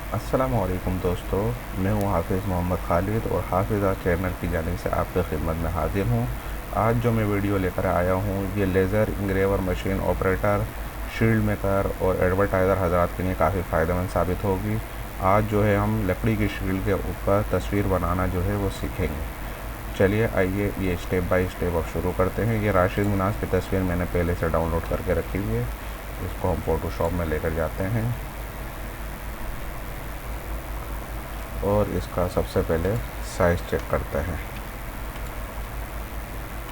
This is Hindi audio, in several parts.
अस्सलामुअलैकुम दोस्तों, मैं हूं हाफिज़ मोहम्मद खालिद और हाफिज़ चैनल की जानिब से आपकी खिदमत में हाजिर हूं। आज जो मैं वीडियो लेकर आया हूं ये laser engraver machine operator, shield maker और एडवर्टाइज़र हज़रात के लिए काफ़ी फ़ायदेमंद साबित होगी। आज जो है हम लकड़ी की शील्ड के ऊपर तस्वीर बनाना जो है वो सीखेंगे। चलिए आइए ये स्टेप बाय स्टेप अब शुरू करते हैं। ये राशिद मुनास की तस्वीर मैंने पहले से डाउनलोड करके रखी हुई है। इसको हम फ़ोटोशॉप में लेकर जाते हैं और इसका सबसे पहले साइज़ चेक करते हैं।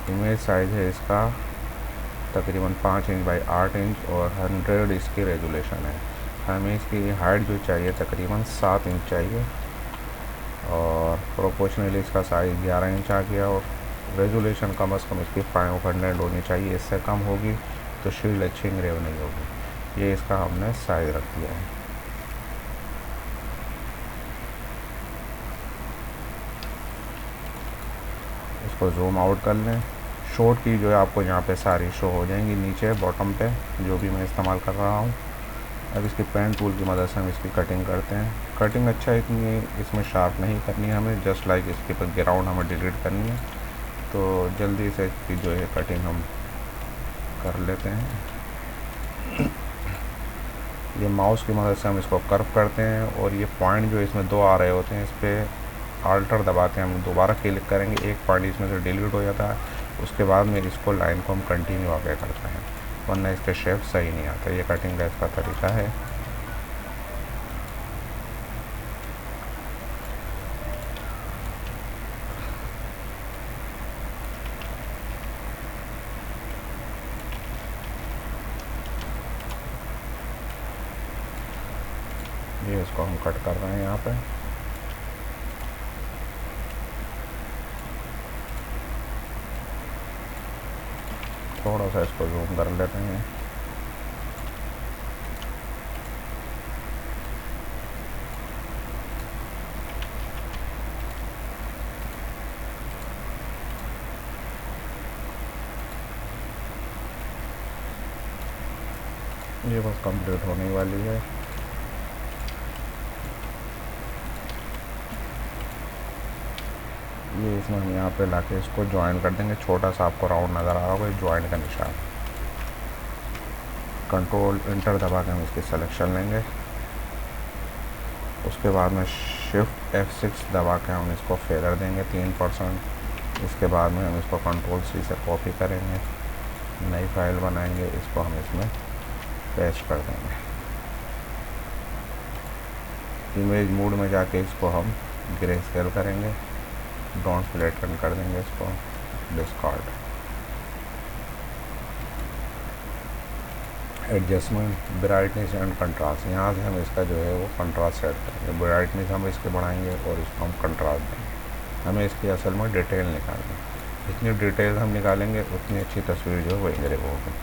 इमेज साइज़ है इसका तकरीबन 5 इंच बाई 8 इंच और 100 इसकी रेजुलेशन है। हमें इसकी हाइट जो चाहिए तकरीबन 7 इंच चाहिए और प्रोपोर्शनली इसका साइज़ 11 इंच आ गया और रेजुलेशन कम से कम इसकी 500 होनी चाहिए। इससे कम होगी तो शील्ड अच्छी इंग्रेव नहीं होगी। ये इसका हमने साइज़ रख दिया है। इसको जूम आउट कर लें। शॉर्ट की जो है आपको यहाँ पे सारी शो हो जाएंगी नीचे बॉटम पे, जो भी मैं इस्तेमाल कर रहा हूँ। अब इसकी पेन टूल की मदद से हम इसकी कटिंग करते हैं। कटिंग अच्छा इतनी इसमें शार्प नहीं करनी है हमें, जस्ट लाइक इसके बैकग्राउंड हमें डिलीट करनी है। तो जल्दी से इसकी जो है कटिंग हम कर लेते हैं। ये माउस की मदद से हम इसको कर्व करते हैं और ये पॉइंट जो इसमें 2 आ रहे होते हैं, इस पर आल्टर दबा के हम दोबारा क्लिक करेंगे। एक पॉइंट इसमें से डिलीट हो जाता है, उसके बाद में इसको लाइन को हम कंटिन्यू आगे करते हैं, वरना इसके शेप सही नहीं आता। ये कटिंग का इसका तरीका है। ये इसको हम कट कर रहे हैं यहाँ पे। थोड़ा सा इसको जूम कर लेते हैं। ये बस कंप्लीट होने वाली है। ये इसमें हम यहाँ पे लाके इसको ज्वाइन कर देंगे। छोटा सा आपको राउंड नज़र आ रहा होगा, ज्वाइन का निशान। कंट्रोल इंटर दबा के हम इसकी सिलेक्शन लेंगे। उसके बाद में शिफ्ट F6 दबा के हम इसको फेदर देंगे 3%। इसके बाद में हम इसको कंट्रोल C से कॉपी करेंगे, नई फाइल बनाएंगे, इसको हम इसमें पेस्ट कर देंगे। इमेज मोड में जाके इसको हम ग्रे स्केल करेंगे, डोंट सिलेक्ट कर देंगे, इसको discard. Adjustment brightness and contrast, यहाँ से हम इसका जो है वो कंट्रास्ट सेट करेंगे। ब्राइटनेस हम इसके बढ़ाएंगे और इसको हम कंट्रास्ट देंगे। हमें इसकी असल में डिटेल निकालनी है। जितनी डिटेल हम निकालेंगे उतनी अच्छी तस्वीर जो है वो इंग्रेव होगी।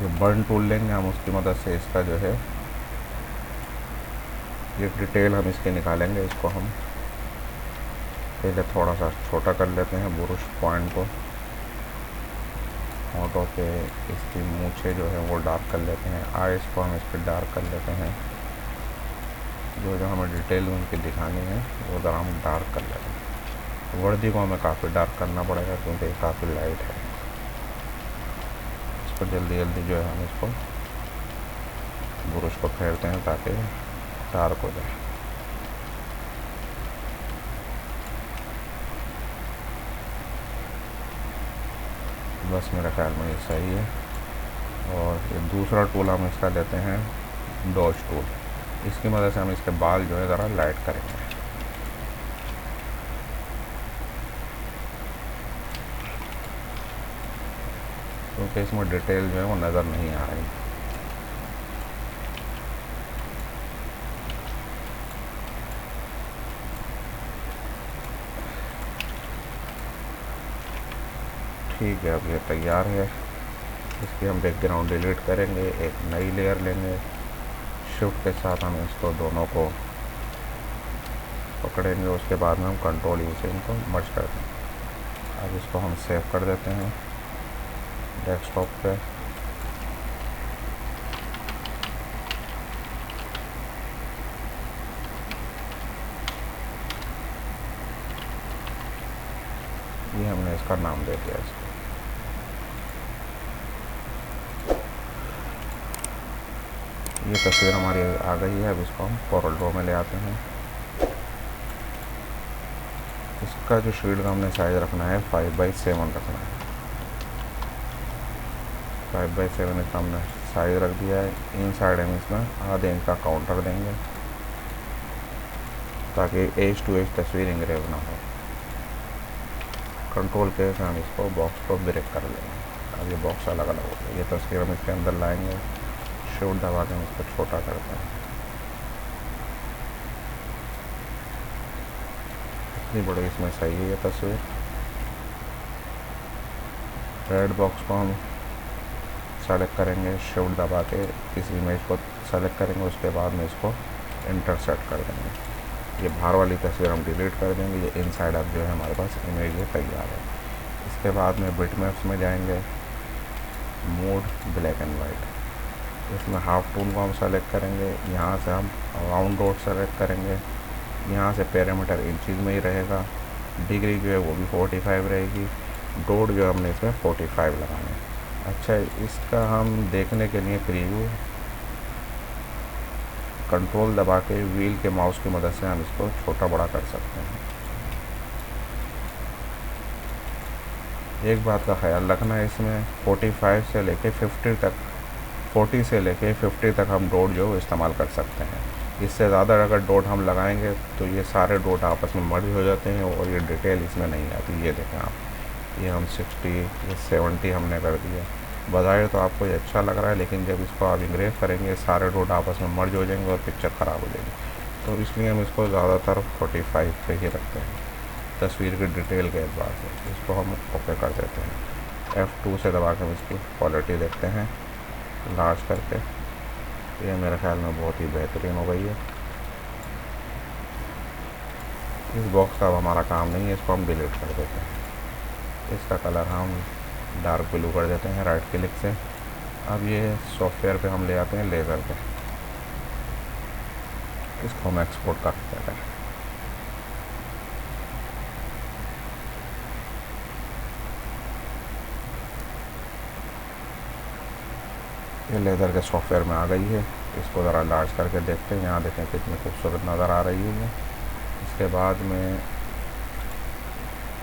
ये बर्न टूल लेंगे हम, उसकी मदद से इसका जो है ये डिटेल हम इसके निकालेंगे। इसको हम पहले थोड़ा सा छोटा कर लेते हैं बुरुश पॉइंट को। होठों पे इसकी मूछें जो है वो डार्क कर लेते हैं। आइज़ को हम इस पर डार्क कर लेते हैं। जो हमें डिटेल उनकी दिखानी है वो ज़रा हम डार्क कर लेते हैं। वर्दी को हमें काफ़ी डार्क करना पड़ेगा क्योंकि काफ़ी लाइट है। इसको जल्दी जल्दी जो है हम इसको बुरुश को फेरते हैं ताकि डार्क हो जाए। बस मेरा ख्याल में ये सही है। और ये दूसरा टूल हम इसका लेते हैं डॉज टूल। इसकी मदद से हम इसके बाल जो है ज़रा लाइट करेंगे। क्योंकि इसमें डिटेल जो है वो नज़र नहीं आ रही। ठीक है, अब ये तैयार है। इसकी हम बैकग्राउंड डिलीट करेंगे, एक नई लेयर लेंगे। शिफ्ट के साथ हम इसको दोनों को पकड़ेंगे। उसके बाद में हम कंट्रोल यू से इनको मर्ज कर देंगे। अब इसको हम सेव कर देते हैं डेस्कटॉप पे। इसका नाम दे दिया इसको। ये तस्वीर हमारी आ गई है। अब इसको हम Coreldraw में ले आते हैं। इसका जो शीट का हमने साइज़ रखना है 5/7 रखना है। 5/7 इसका हमने साइज़ रख दिया है। इनसाइड हम इसमें आधे इंच का काउंटर देंगे ताकि एज टू एज तस्वीर इंग्रेव ना हो। कंट्रोल के से हम इसको बॉक्स को ब्रेक कर लेंगे। अब ये बॉक्स अलग अलग हो गया। ये तस्वीर हम इसके अंदर लाएंगे, शिफ्ट दबा के हम इसको छोटा करते हैं। इतनी बड़ी इसमें सही है ये तस्वीर। रेड बॉक्स को हम सेलेक्ट करेंगे, शिफ्ट दबा के इस इमेज को सेलेक्ट करेंगे। उसके बाद में इसको इंटरसेक्ट कर देंगे। ये बाहर वाली तस्वीर हम डिलीट कर देंगे। ये इनसाइड अब जो है हमारे पास इमेज ये तैयार है। इसके बाद में बिटमैप्स में जाएंगे, मोड ब्लैक एंड वाइट। इसमें हाफ टून को हम सेलेक्ट करेंगे। यहाँ से हम राउंड डॉट सेलेक्ट करेंगे। यहाँ से पैरामीटर इंचज़ में ही रहेगा। डिग्री जो है वो भी 45 रहेगी। डॉट जो हमने इसमें 45 लगाना है। अच्छा, इसका हम देखने के लिए प्रीव्यू कंट्रोल दबा के व्हील के माउस की मदद से हम इसको छोटा बड़ा कर सकते हैं। एक बात का ख्याल रखना है, इसमें 45 से लेके 50 तक 40 से लेके 50 तक हम डॉट जो इस्तेमाल कर सकते हैं। इससे ज़्यादा अगर डॉट हम लगाएंगे तो ये सारे डॉट आपस में मर्ज हो जाते हैं और ये डिटेल इसमें नहीं आती। ये देखें आप, ये हम 60 ये 70 हमने कर दिया। बजाय तो आपको ये अच्छा लग रहा है, लेकिन जब इसको आप इंग्रेव करेंगे सारे डॉट आपस में मर्ज हो जाएंगे और पिक्चर ख़राब हो जाएगी। तो इसलिए हम इसको ज़्यादातर 45 पे ही रखते हैं तस्वीर की डिटेल के एतबार से। इसको हम ओके कर देते हैं। F2 से दबा के हम इसकी क्वालिटी देखते हैं लार्ज करके। ये मेरे ख्याल में बहुत ही बेहतरीन हो गई है। इस बॉक्स का अब हमारा काम नहीं है, इसको हम डिलीट कर देते हैं। इसका कलर हम डार्क ब्लू कर देते हैं राइट क्लिक से। अब ये सॉफ्टवेयर पे हम ले आते हैं लेज़र पे। इसको हम एक्सपोर्ट कर देते हैं। ये लेज़र के सॉफ्टवेयर में आ गई है। इसको ज़रा लार्ज करके देखते हैं। यहाँ देखें कितनी खूबसूरत नज़र आ रही है। इसके बाद में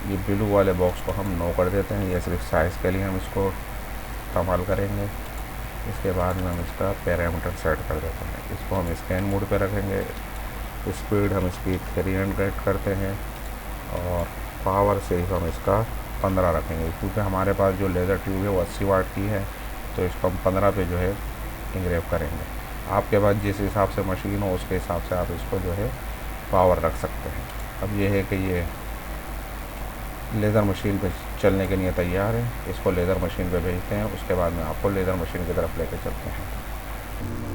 ये ब्लू वाले बॉक्स को हम नो कर देते हैं। ये सिर्फ साइज़ के लिए हम इसको इस्तेमाल करेंगे। इसके बाद में हम इसका पैरामीटर सेट कर देते हैं। इसको हम स्कैन मोड पे रखेंगे। स्पीड हम इसकी 300 करते हैं और पावर सिर्फ हम इसका 15 रखेंगे, क्योंकि हमारे पास जो लेज़र ट्यूब है वो 80 वाट की है। तो इसको हम 15 पे जो है इंग्रेव करेंगे। आपके पास जिस हिसाब से मशीन हो उसके हिसाब से आप इसको जो है पावर रख सकते हैं। अब ये है कि ये लेज़र मशीन पे चलने के लिए तैयार है। इसको लेज़र मशीन पे भेजते हैं। उसके बाद में आपको लेज़र मशीन की तरफ लेकर चलते हैं।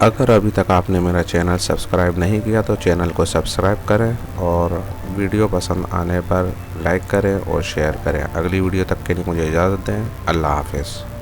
अगर अभी तक आपने मेरा चैनल सब्सक्राइब नहीं किया तो चैनल को सब्सक्राइब करें और वीडियो पसंद आने पर लाइक करें और शेयर करें। अगली वीडियो तक के लिए मुझे इजाज़त दें। अल्लाह हाफ़िज़।